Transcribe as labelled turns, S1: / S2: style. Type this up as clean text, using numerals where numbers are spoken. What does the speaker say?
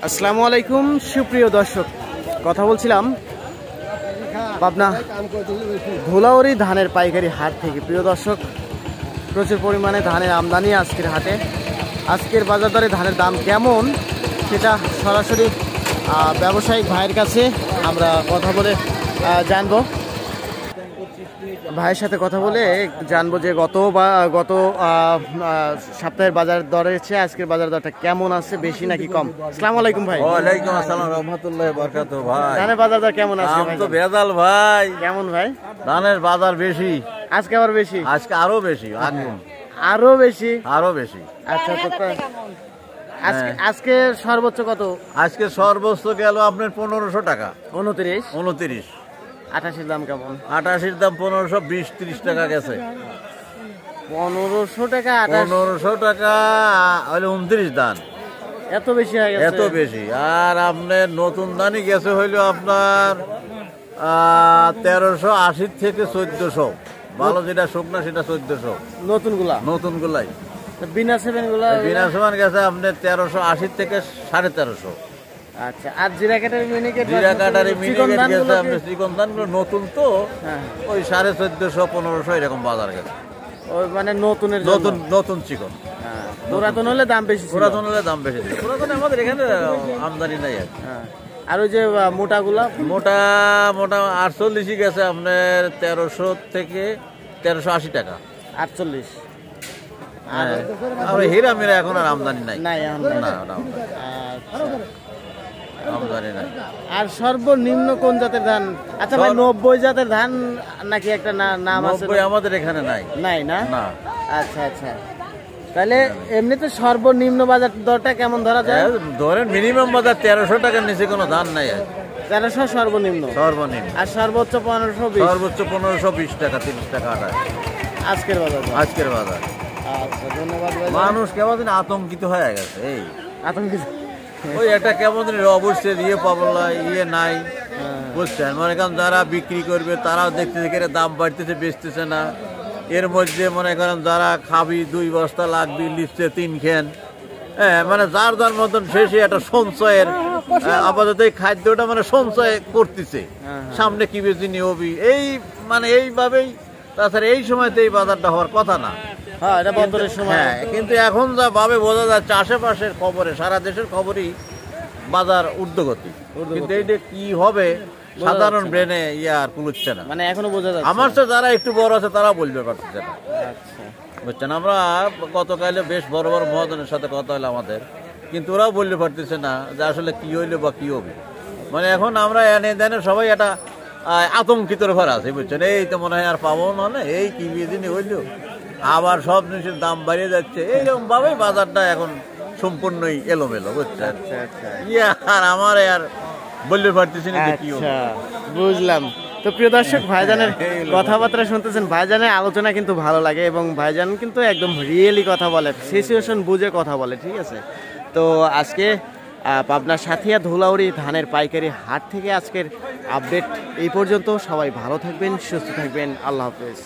S1: আসসালামু আলাইকুম সুপ্রিয় দর্শক, কথা বলছিলাম পাবনা ধুলাউড়ি ধানের পাইকারি হাট থেকে। প্রিয় দর্শক, প্রচুর পরিমাণে ধানের আমদানি আজকের হাটে। আজকের বাজার দরে ধানের দাম কেমন সেটা সরাসরি ব্যবসায়িক ভাইয়ের কাছে আমরা কথা বলে জানবো। ভাইয়ের সাথে কথা বলে জানবো যে গত সপ্তাহের বাজার দরের চেয়ে আজকের বাজার দরটা কেমন আছে, বেশি নাকি কম? আসসালামু আলাইকুম ভাই।
S2: ওয়ালাইকুম আসসালাম রাহমাতুল্লাহি ওয়া বারাকাতুহু। ভাই
S1: ধানের বাজার দর কেমন আছে?
S2: দাম তো বেজাল ভাই।
S1: কেমন ভাই?
S2: ধানের বাজার বেশি
S1: আজকে আবার বেশি,
S2: আজকে আরো বেশি,
S1: আরো বেশি,
S2: আরো বেশি।
S1: আচ্ছা তো আজকে সর্বোচ্চ কত?
S2: আজকে সর্বোচ্চ গেল আপনার 1500 টাকা।
S1: 29
S2: 29।
S1: 88 দাম কেমন?
S2: 88 দাম 1520-30 টাকা গেছে।
S1: 1500 টাকা
S2: 1500 টাকা হলে 29 দান।
S1: এত বেশি হয়ে গেছে?
S2: এত বেশি। আর আপনার নতুন দানই গেছে হইলো আপনার 1380 থেকে 1400। ভালো যেটা শুকনা সেটা 1400। নতুন গুলাই
S1: বিনা সেভেন গুলা
S2: বিনা সমান গেছে আপনার 1380 থেকে 1350।
S1: আচ্ছা, আর জিরা কাটারি মিনিকেট
S2: গেছে আপনার চিকন ধানগুলো নতুন তো ওই 1450-1500 এরকম বাজার গেছে।
S1: ওই মানে নতুন চিকন। পুরাতন হলে দাম বেশি,
S2: পুরাতন আমাদের এখানে আমদানি নাই।
S1: আর ওই যে মোটাগুলা
S2: মোটা 48 গেছে আপনার 1300 থেকে 1380 টাকা।
S1: 48।
S2: আর হীরা মিরা এখন আর আমদানি নাই। আমদানি নাই।
S1: আর সর্বনিম্ন কোন জাতের ধান? আচ্ছা ভাই, 90 জাতের ধান নাকি একটা নাম আছে?
S2: 90 আমাদের এখানে নাই
S1: না। আচ্ছা, তাহলে এমনিতে সর্বনিম্ন বাজার দরটা কেমন ধরা যায়?
S2: ধরেন মিনিমাম বাজার 1300 টাকার নিচে কোনো ধান নাই।
S1: 1300 সর্বনিম্ন।
S2: আর
S1: সর্বোচ্চ 1520।
S2: সর্বোচ্চ 1520 টাকা, 30 টাকা
S1: আজকের বাজার। আচ্ছা, ধন্যবাদ ভাই।
S2: মানুষ কেমন আতঙ্কিত হয়ে গেছে। এই
S1: আতঙ্কিত
S2: ওই একটা কেমন অবশ্যই নাই, বুঝছেন? মনে করেন যারা বিক্রি করবে তারাও দেখতেছে দাম বাড়তেছে, বেচতেছে না। এর মধ্যে মনে করেন যারা খাবি 2 বস্তা লাগবে, লিখছে 3 খেন। মানে যার মতন শেষে একটা সঞ্চয়ের আপাতত এই খাদ্যটা মানে সঞ্চয় করতেছে, সামনে কি বেশি নিবি এই মানে এইভাবেই। তাছাড়া এই সময়তে এই বাজারটা হওয়ার কথা না। কিন্তু এখন যা ভাবে বোঝা যাচ্ছে আশেপাশের খবরে, সারা দেশের খবরই বাজার ঊর্ধ্বগতি। কিন্তু এইটা কি হবে সাধারণ ব্রেনে আর কুলুচ্ছে না,
S1: মানে এখনো বোঝা যাচ্ছে।
S2: আমার তো যারা একটু বড় আছে তারা বলবে পারতেছে না, বুঝছেন? আমরা গতকালে বেশ বড় মহাজনের সাথে কথা হলো আমাদের, কিন্তু ওরাও বলতে পারতেছে না যে আসলে কি হইলো বা কি হবে। মানে এখন আমরা এনে দেনে সবাই একটা আতঙ্কিত ঘর আছে, বুঝছেন? এই তো মনে হয় আর পাবো না, এই কি দিনই হইলো, আবার সব জিনিসের দাম বাড়িয়ে যাচ্ছে। এইরকম ভাবে বাজারটা এখন সম্পূর্ণই এলোমেলো, বুঝছেন? আর আমার আর বলতে পারতেছি না কি হবে।
S1: বুঝলাম। তো প্রিয় দর্শক, ভাইজানের কথাবার্তা শুনতেছেন, ভাইজানের আলোচনা কিন্তু ভালো লাগে এবং ভাইজান কিন্তু একদম রিয়েলি কথা বলে, সিচুয়েশন বুঝে কথা বলে, ঠিক আছে? তো আজকে পাবনার সাথিয়া ধুলাউড়ি ধানের পাইকারি হাট থেকে আজকের আপডেট এই পর্যন্ত। সবাই ভালো থাকবেন, সুস্থ থাকবেন, আল্লাহ হাফেজ।